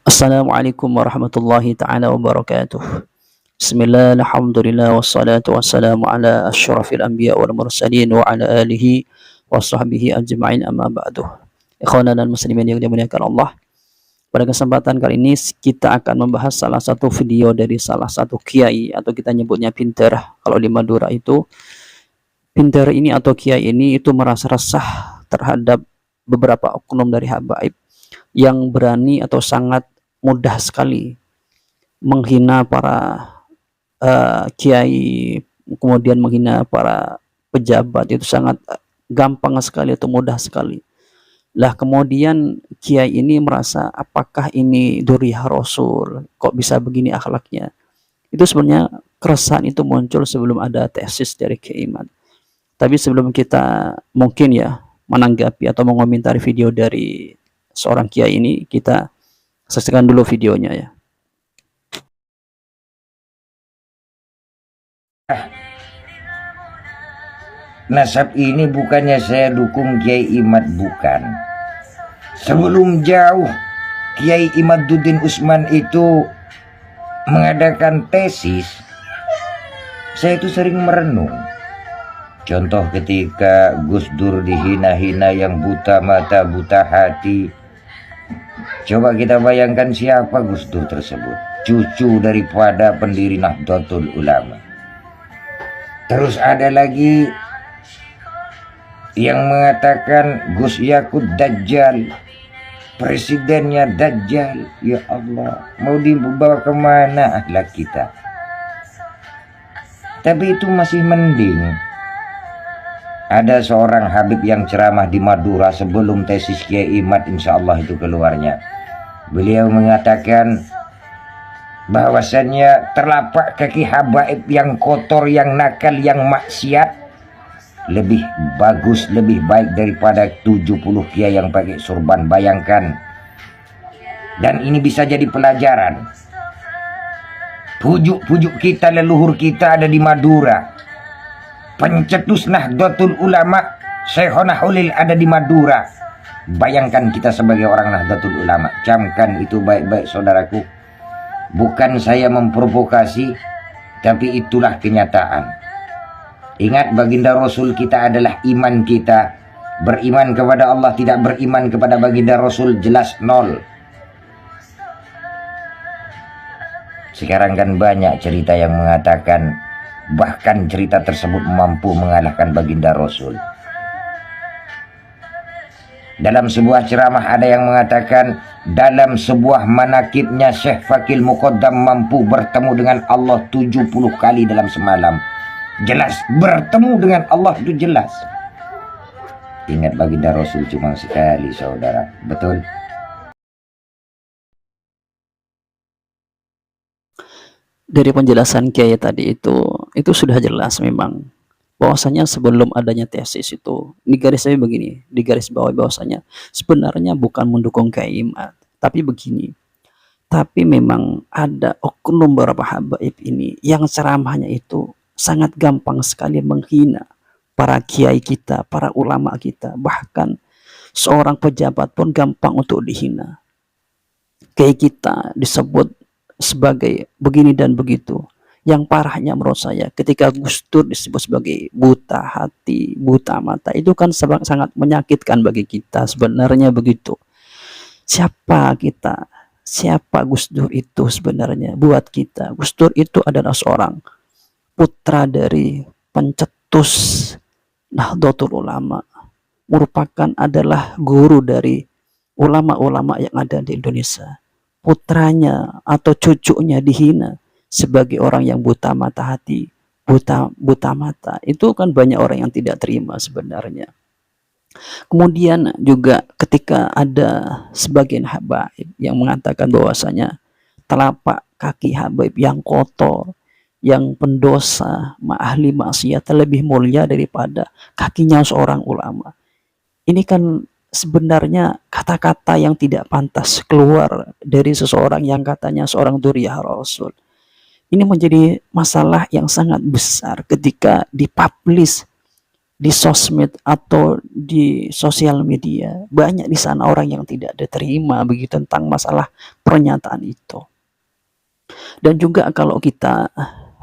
Assalamualaikum warahmatullahi ta'ala wabarakatuh. Bismillah, alhamdulillah, wassalatu wassalamu ala asyrafil anbiya wal mursalin wa ala alihi wa sahbihi ajma'in amma ba'du. Ikhwanan dan muslimin yang dimuliakan Allah, pada kesempatan kali ini kita akan membahas salah satu video dari salah satu kiai, atau kita nyebutnya pinter kalau di Madura itu. Pinter ini atau kiai ini itu merasa resah terhadap beberapa oknum dari habaib yang berani atau sangat mudah sekali menghina para kiai, kemudian menghina para pejabat. Itu sangat gampang sekali atau mudah sekali. Lah kemudian kiai ini merasa, apakah ini dzurriyyah Rasul, kok bisa begini akhlaknya. Itu sebenarnya keresahan itu muncul sebelum ada tesis dari Kiai Imad. Tapi sebelum kita mungkin ya menanggapi atau mengomentari video dari seorang kiai ini, kita saksikan dulu videonya ya. Nasab ini bukannya saya dukung Kiai Imad, bukan. Sebelum jauh Kiai Imaduddin Usman itu mengadakan tesis, saya itu sering merenung. Contoh ketika Gus Dur dihina-hina yang buta mata buta hati. Coba kita bayangkan siapa Gus Dur tersebut, cucu daripada pendiri Nahdlatul Ulama. Terus ada lagi yang mengatakan Gus Yakut Dajjal, presidennya Dajjal. Ya Allah, mau dibawa kemana akhlak kita? Tapi itu masih mending. Ada seorang Habib yang ceramah di Madura sebelum tesis Kiai Imad, insya Allah itu keluarnya. Beliau mengatakan bahwasannya terlapak kaki habaib yang kotor, yang nakal, yang maksiat lebih bagus, lebih baik daripada 70 kiai yang pakai surban. Bayangkan. Dan ini bisa jadi pelajaran. Pujuk-pujuk kita, leluhur kita ada di Madura. Pencetus Nahdlatul Ulama Syekhona Hulil ada di Madura. Bayangkan kita sebagai orang Nahdlatul Ulama. Camkan itu baik-baik saudaraku. Bukan saya memprovokasi, tapi itulah kenyataan. Ingat, baginda Rasul kita adalah iman kita. Beriman kepada Allah, tidak beriman kepada baginda Rasul, jelas nol. Sekarang kan banyak cerita yang mengatakan bahkan cerita tersebut mampu mengalahkan baginda Rasul. Dalam sebuah ceramah ada yang mengatakan dalam sebuah manakibnya Syekh Fakil Muqaddam mampu bertemu dengan Allah 70 kali dalam semalam. Jelas bertemu dengan Allah itu jelas. Ingat, baginda Rasul cuma sekali saudara. Betul? Dari penjelasan kiai tadi itu sudah jelas memang bahwasanya sebelum adanya tesis itu digarisbawahi begini, digarisbawahi bahwasanya sebenarnya bukan mendukung Kiai Imad, tapi begini. Tapi memang ada oknum beberapa habaib ini yang ceramahnya itu sangat gampang sekali menghina para kiai kita, para ulama kita, bahkan seorang pejabat pun gampang untuk dihina. Kiai kita disebut sebagai begini dan begitu. Yang parahnya menurut saya, ketika Gus Dur disebut sebagai buta hati, buta mata, itu kan sangat menyakitkan bagi kita sebenarnya begitu. Siapa kita? Siapa Gus Dur itu sebenarnya buat kita? Gus Dur itu adalah seorang putra dari pencetus Nahdlatul Ulama, merupakan adalah guru dari ulama-ulama yang ada di Indonesia. Putranya atau cucunya dihina sebagai orang yang buta mata hati, buta mata. Itu kan banyak orang yang tidak terima sebenarnya. Kemudian juga ketika ada sebagian habaib yang mengatakan bahwasanya telapak kaki habaib yang kotor, yang pendosa, ahli maksiat lebih mulia daripada kakinya seorang ulama. Ini kan sebenarnya kata-kata yang tidak pantas keluar dari seseorang yang katanya seorang dzurriyyah Rasul. Ini menjadi masalah yang sangat besar ketika dipublish di sosmed atau di sosial media, banyak di sana orang yang tidak diterima begitu tentang masalah pernyataan itu. Dan juga kalau kita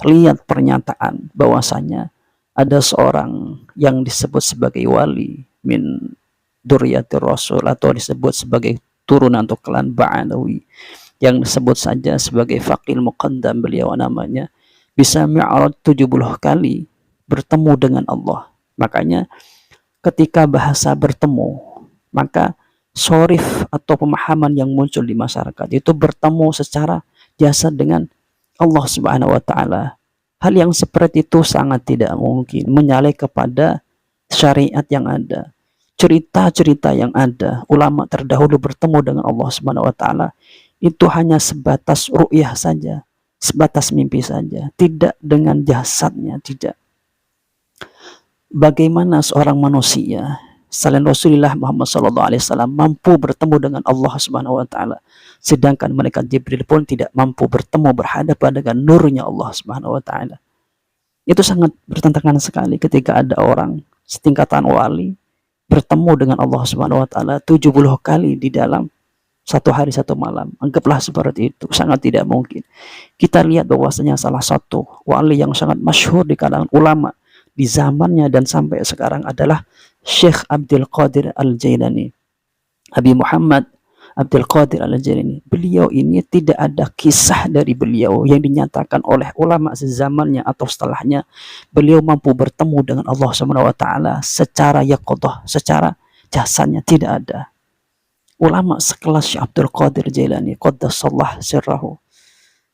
lihat pernyataan bahwasanya ada seorang yang disebut sebagai wali min dzurriyyatir rasul atau disebut sebagai turunan atau klan Ba'alawi yang disebut saja sebagai Faqil Muqaddam, beliau namanya, bisa mi'raj 70 kali bertemu dengan Allah. Makanya ketika bahasa bertemu, maka sorif atau pemahaman yang muncul di masyarakat itu bertemu secara jasad dengan Allah Subhanahu wa taala. Hal yang seperti itu sangat tidak mungkin, menyaleh kepada syariat yang ada. Cerita-cerita yang ada, ulama terdahulu bertemu dengan Allah Subhanahu wa taala itu hanya sebatas ru'yah saja, sebatas mimpi saja, tidak dengan jasadnya, tidak. Bagaimana seorang manusia selain Rasulullah Muhammad SAW mampu bertemu dengan Allah Subhanahu wa taala, sedangkan malaikat Jibril pun tidak mampu bertemu berhadapan dengan nurnya Allah Subhanahu wa taala. Itu sangat bertentangan sekali ketika ada orang setingkatan wali bertemu dengan Allah Subhanahu wa taala 70 kali di dalam satu hari satu malam. Anggaplah seperti itu, sangat tidak mungkin. Kita lihat bahwasanya salah satu wali yang sangat masyhur di kalangan ulama di zamannya dan sampai sekarang adalah Syekh Abdul Qadir Al-Jailani. Habib Muhammad Abdul Qadir Al-Jailani. Beliau ini tidak ada kisah dari beliau yang dinyatakan oleh ulama sezamannya atau setelahnya beliau mampu bertemu dengan Allah Subhanahu wa taala secara yaqadhah, secara jasadnya, tidak ada. Ulama sekelas Syekh Abdul Qadir Jailani qaddasallahu sirrahu,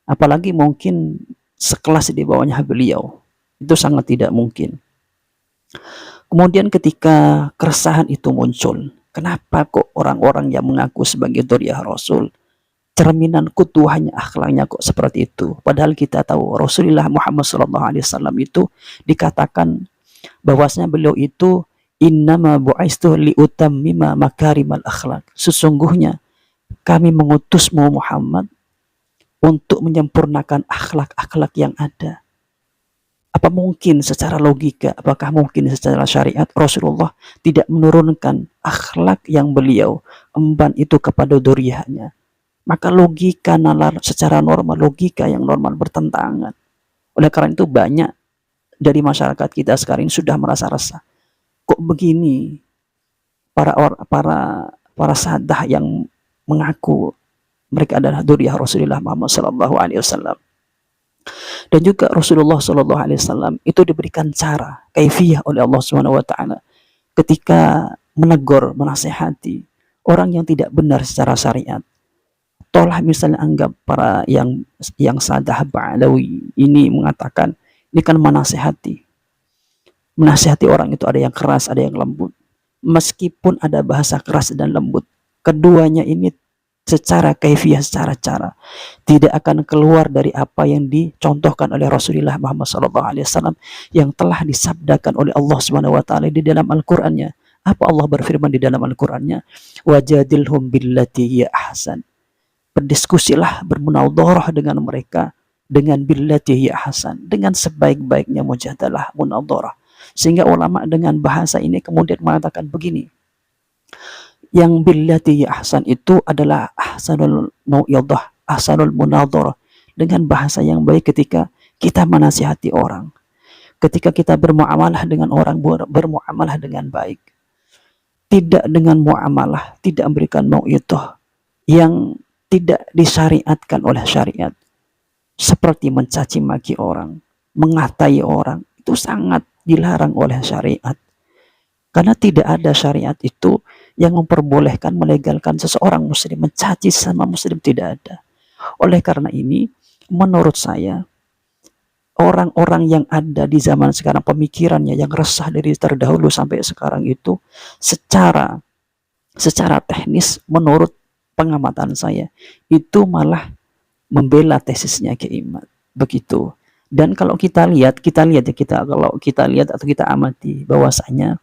apalagi mungkin sekelas di bawahnya beliau, itu sangat tidak mungkin. Kemudian ketika keresahan itu muncul, kenapa kok orang-orang yang mengaku sebagai dzurriyyah Rasul, cerminan kutuhnya, akhlaknya kok seperti itu? Padahal kita tahu Rasulullah Muhammad SAW itu dikatakan bahwasanya beliau itu innama bu'istu liutammima makarimal akhlak. Sesungguhnya kami mengutusmu Muhammad untuk menyempurnakan akhlak-akhlak yang ada. Apa mungkin secara logika, apakah mungkin secara syariat Rasulullah tidak menurunkan akhlak yang beliau emban itu kepada dzurriyyahnya? Maka logika nalar secara normal, logika yang normal bertentangan. Oleh karena itu banyak dari masyarakat kita sekarang sudah merasa resah. Kok begini? Para sadah yang mengaku mereka adalah dzurriyyah Rasulullah Muhammad SAW. Dan juga Rasulullah SAW itu diberikan cara, kaifiyah oleh Allah Subhanahu wa taala ketika menegur, menasihati orang yang tidak benar secara syariat. Tolong misalnya anggap para yang sadah Ba'alawi ini mengatakan ini kan menasihati orang itu, ada yang keras, ada yang lembut. Meskipun ada bahasa keras dan lembut, keduanya ini secara kaifiyah, secara cara tidak akan keluar dari apa yang dicontohkan oleh Rasulullah Muhammad SAW yang telah disabdakan oleh Allah Subhanahu wa taala di dalam Al-Qur'annya. Apa Allah berfirman di dalam Al-Qur'annya? Wajadilhum billati hiya ahsan. Berdiskusilah, bermunadharah dengan mereka dengan billati hiya ahsan, dengan sebaik-baiknya mujadalah, munadharah. Sehingga ulama dengan bahasa ini kemudian mengatakan begini, yang billati ahsan itu adalah ahsanul mau'idhah, ahsanul munadharah, dengan bahasa yang baik ketika kita menasihati orang, ketika kita bermuamalah dengan orang, bermuamalah dengan baik, tidak dengan muamalah, tidak memberikan mau'idhah yang tidak disyariatkan oleh syariat, seperti mencaci maki orang, mengatai orang, itu sangat dilarang oleh syariat. Karena tidak ada syariat itu yang memperbolehkan, melegalkan seseorang muslim mencaci sama muslim, tidak ada. Oleh karena ini, menurut saya, orang-orang yang ada di zaman sekarang, pemikirannya yang resah dari terdahulu sampai sekarang itu, secara teknis, menurut pengamatan saya, itu malah membela tesisnya Kiai Imad. Begitu. Dan kalau kita lihat atau kita amati bahwasanya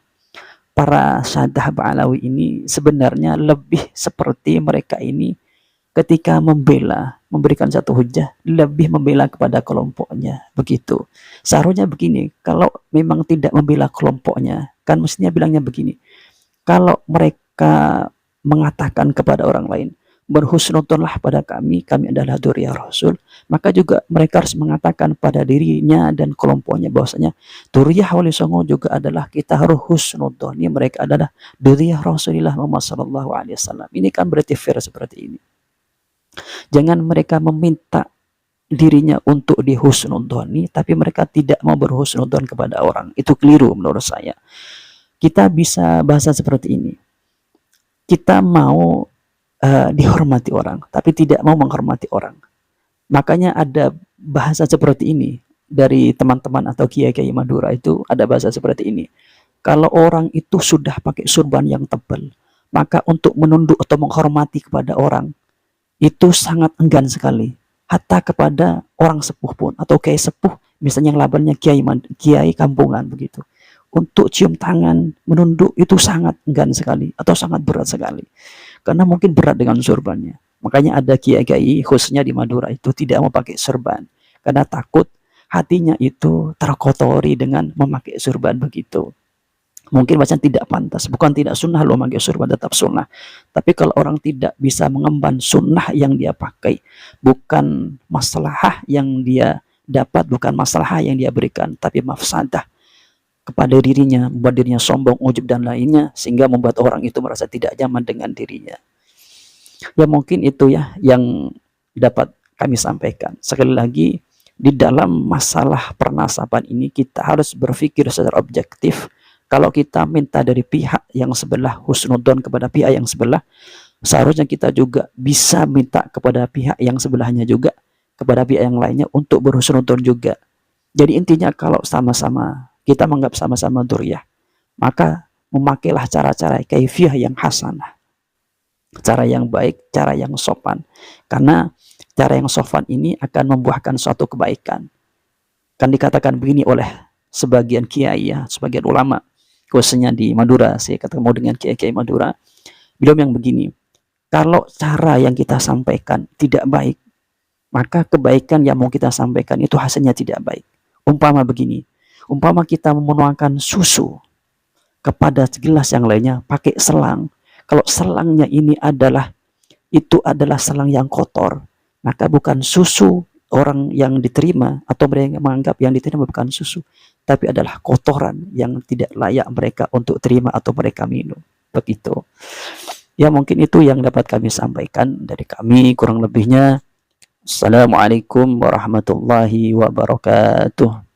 para sadah Ba'alawi ini sebenarnya lebih seperti mereka ini ketika memberikan satu hujah, lebih membela kepada kelompoknya, begitu. Seharusnya begini, kalau memang tidak membela kelompoknya, kan mestinya bilangnya begini, kalau mereka mengatakan kepada orang lain, berhusnudzonlah pada kami adalah dzurriyyah Rasul, maka juga mereka harus mengatakan pada dirinya dan kelompoknya bahwasanya dzurriyyah Wali Songo juga adalah kita harus husnudzon, mereka adalah dzurriyyah Rasulullah Muhammad sallallahu alaihi wasallam. Ini kan berarti fair seperti ini. Jangan mereka meminta dirinya untuk dihusnudzoni, tapi mereka tidak mau berhusnudzon kepada orang. Itu keliru menurut saya. Kita bisa bahasa seperti ini. Kita mau dihormati orang, tapi tidak mau menghormati orang. Makanya ada bahasa seperti ini dari teman-teman atau kiai-kiai Madura, itu ada bahasa seperti ini. Kalau orang itu sudah pakai surban yang tebal, maka untuk menunduk atau menghormati kepada orang itu sangat enggan sekali. Hatta kepada orang sepuh pun, atau kiai sepuh, misalnya yang labelnya kiai kampungan begitu, untuk cium tangan, menunduk itu sangat enggan sekali atau sangat berat sekali, karena mungkin berat dengan surbannya. Makanya ada kiai-kiai khususnya di Madura itu tidak mau pakai surban, karena takut hatinya itu terkotori dengan memakai surban begitu. Mungkin bacaan tidak pantas, bukan tidak sunnah loh memakai surban, tetap sunnah. Tapi kalau orang tidak bisa mengemban sunnah yang dia pakai, bukan maslahah yang dia dapat, bukan maslahah yang dia berikan, tapi mafsadah kepada dirinya, membuat dirinya sombong, ujub dan lainnya, sehingga membuat orang itu merasa tidak nyaman dengan dirinya. Ya mungkin itu ya yang dapat kami sampaikan. Sekali lagi, di dalam masalah pernasaban ini kita harus berpikir secara objektif. Kalau kita minta dari pihak yang sebelah husnudzon kepada pihak yang sebelah, seharusnya kita juga bisa minta kepada pihak yang sebelahnya juga, kepada pihak yang lainnya untuk berhusnudzon juga. Jadi intinya kalau sama-sama kita menganggap sama-sama dzurriyyah, maka memakailah cara-cara kaifiyah yang hasanah, cara yang baik, cara yang sopan. Karena cara yang sopan ini akan membuahkan suatu kebaikan. Kan dikatakan begini oleh sebagian kiai ya, sebagian ulama, khususnya di Madura, saya ketemu dengan kiai-kiai Madura, beliau yang begini, kalau cara yang kita sampaikan tidak baik, maka kebaikan yang mau kita sampaikan itu hasilnya tidak baik. Umpama begini, umpama kita menuangkan susu kepada gelas yang lainnya pakai selang, kalau selangnya ini adalah selang yang kotor, maka bukan susu orang yang diterima atau mereka menganggap yang diterima bukan susu, tapi adalah kotoran yang tidak layak mereka untuk terima atau mereka minum. Begitu. Ya mungkin itu yang dapat kami sampaikan dari kami, kurang lebihnya. Assalamualaikum warahmatullahi wabarakatuh.